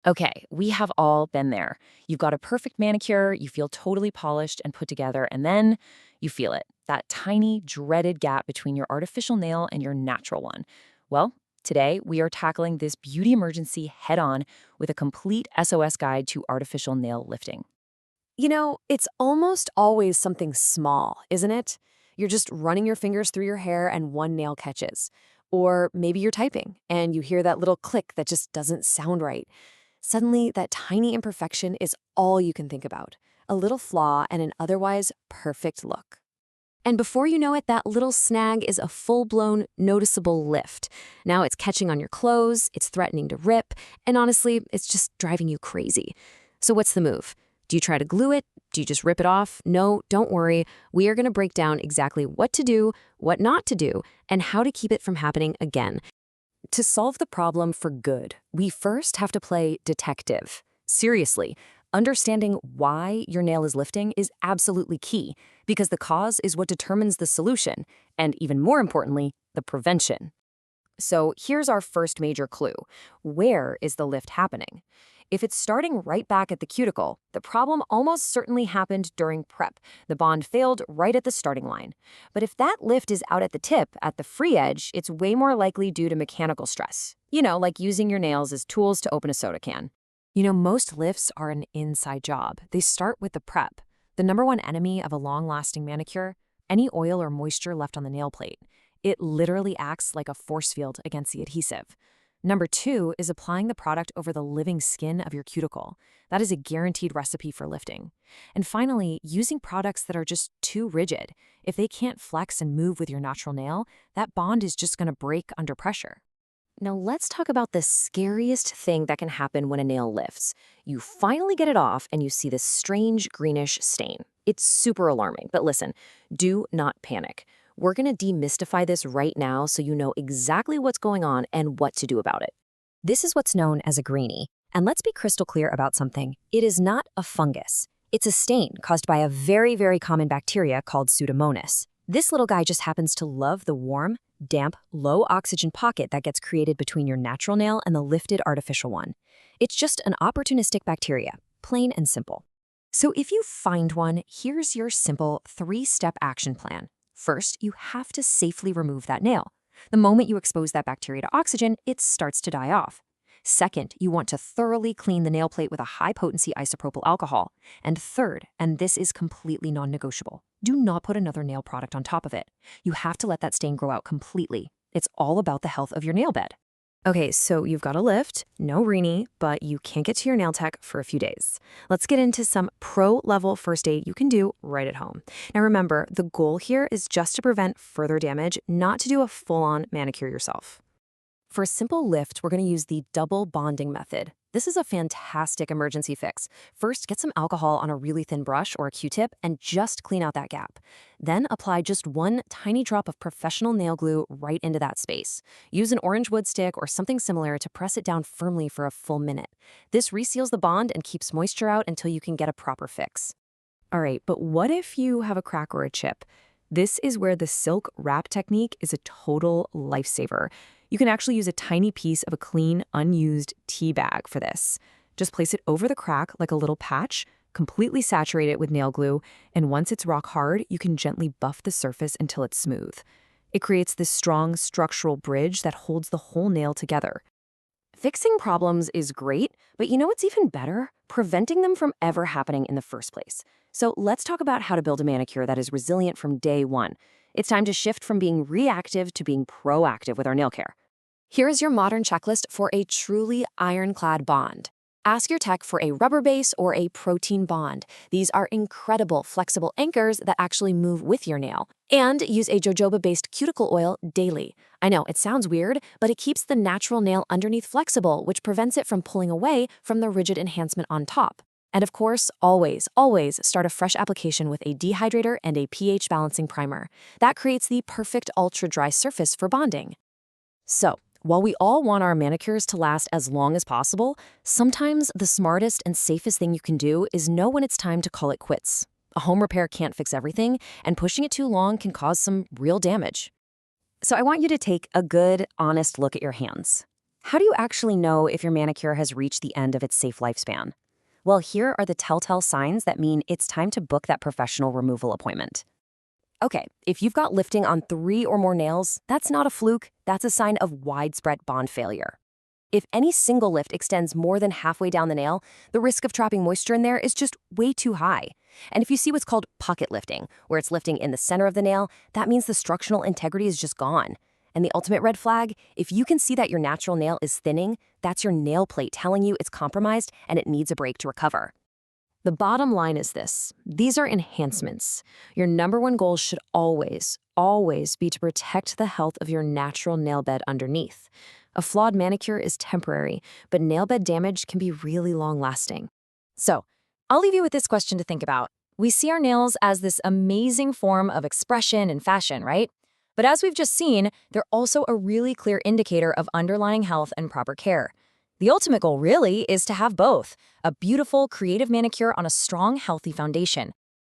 Okay, we have all been there. You've got a perfect manicure, you feel totally polished and put together, and then you feel it, that tiny, dreaded gap between your artificial nail and your natural one. Well, today we are tackling this beauty emergency head on with a complete SOS guide to artificial nail lifting. You know, it's almost always something small, isn't it? You're just running your fingers through your hair and one nail catches. Or maybe you're typing and you hear that little click that just doesn't sound right. Suddenly, that tiny imperfection is all you can think about. A little flaw and an otherwise perfect look. And before you know it, that little snag is a full-blown, noticeable lift. Now it's catching on your clothes, it's threatening to rip, and honestly, it's just driving you crazy. So what's the move? Do you try to glue it? Do you just rip it off? No, don't worry. We are going to break down exactly what to do, what not to do, and how to keep it from happening again. To solve the problem for good, we first have to play detective. Seriously, understanding why your nail is lifting is absolutely key, because the cause is what determines the solution, and even more importantly, the prevention. So here's our first major clue. Where is the lift happening? If it's starting right back at the cuticle, the problem almost certainly happened during prep. The bond failed right at the starting line. But if that lift is out at the tip, at the free edge, it's way more likely due to mechanical stress. You know, like using your nails as tools to open a soda can. You know, most lifts are an inside job. They start with the prep. The number one enemy of a long-lasting manicure, any oil or moisture left on the nail plate. It literally acts like a force field against the adhesive. Number two is applying the product over the living skin of your cuticle. That is a guaranteed recipe for lifting. And finally, using products that are just too rigid. If they can't flex and move with your natural nail, that bond is just going to break under pressure. Now let's talk about the scariest thing that can happen when a nail lifts. You finally get it off and you see this strange greenish stain. It's super alarming, but listen, do not panic. We're going to demystify this right now so you know exactly what's going on and what to do about it. This is what's known as a Greenie. And let's be crystal clear about something. It is not a fungus. It's a stain caused by a very, very common bacteria called Pseudomonas. This little guy just happens to love the warm, damp, low-oxygen pocket that gets created between your natural nail and the lifted artificial one. It's just an opportunistic bacteria, plain and simple. So if you find one, here's your simple 3-step action plan. First, you have to safely remove that nail. The moment you expose that bacteria to oxygen, it starts to die off. Second, you want to thoroughly clean the nail plate with a high-potency isopropyl alcohol. And third, and this is completely non-negotiable, do not put another nail product on top of it. You have to let that stain grow out completely. It's all about the health of your nail bed. Okay, so you've got a lift, no Greenie, but you can't get to your nail tech for a few days. Let's get into some pro-level first aid you can do right at home. Now remember, the goal here is just to prevent further damage, not to do a full-on manicure yourself. For a simple lift, we're going to use the double bonding method. This is a fantastic emergency fix. First, get some alcohol on a really thin brush or a Q-tip and just clean out that gap. Then apply just one tiny drop of professional nail glue right into that space. Use an orange wood stick or something similar to press it down firmly for a full minute. This reseals the bond and keeps moisture out until you can get a proper fix. All right, but what if you have a crack or a chip? This is where the silk wrap technique is a total lifesaver. You can actually use a tiny piece of a clean, unused tea bag for this. Just place it over the crack like a little patch, completely saturate it with nail glue, and once it's rock hard, you can gently buff the surface until it's smooth. It creates this strong structural bridge that holds the whole nail together. Fixing problems is great, but you know what's even better? Preventing them from ever happening in the first place. So let's talk about how to build a manicure that is resilient from day one. It's time to shift from being reactive to being proactive with our nail care. Here is your modern checklist for a truly ironclad bond. Ask your tech for a rubber base or a protein bond. These are incredible, flexible anchors that actually move with your nail. And use a jojoba-based cuticle oil daily. I know, it sounds weird, but it keeps the natural nail underneath flexible, which prevents it from pulling away from the rigid enhancement on top. And of course, always, always start a fresh application with a dehydrator and a pH balancing primer. That creates the perfect ultra-dry surface for bonding. So, while we all want our manicures to last as long as possible, sometimes the smartest and safest thing you can do is know when it's time to call it quits. A home repair can't fix everything, and pushing it too long can cause some real damage. So I want you to take a good, honest look at your hands. How do you actually know if your manicure has reached the end of its safe lifespan? Well, here are the telltale signs that mean it's time to book that professional removal appointment. Okay, if you've got lifting on 3 or more nails, that's not a fluke, that's a sign of widespread bond failure. If any single lift extends more than halfway down the nail, the risk of trapping moisture in there is just way too high. And if you see what's called pocket lifting, where it's lifting in the center of the nail, that means the structural integrity is just gone. And the ultimate red flag, if you can see that your natural nail is thinning, that's your nail plate telling you it's compromised and it needs a break to recover. The bottom line is this. These are enhancements. Your number one goal should always, always be to protect the health of your natural nail bed underneath. A flawed manicure is temporary, but nail bed damage can be really long-lasting. So, I'll leave you with this question to think about. We see our nails as this amazing form of expression and fashion, right? But as we've just seen, they're also a really clear indicator of underlying health and proper care. The ultimate goal really is to have both, a beautiful, creative manicure on a strong, healthy foundation.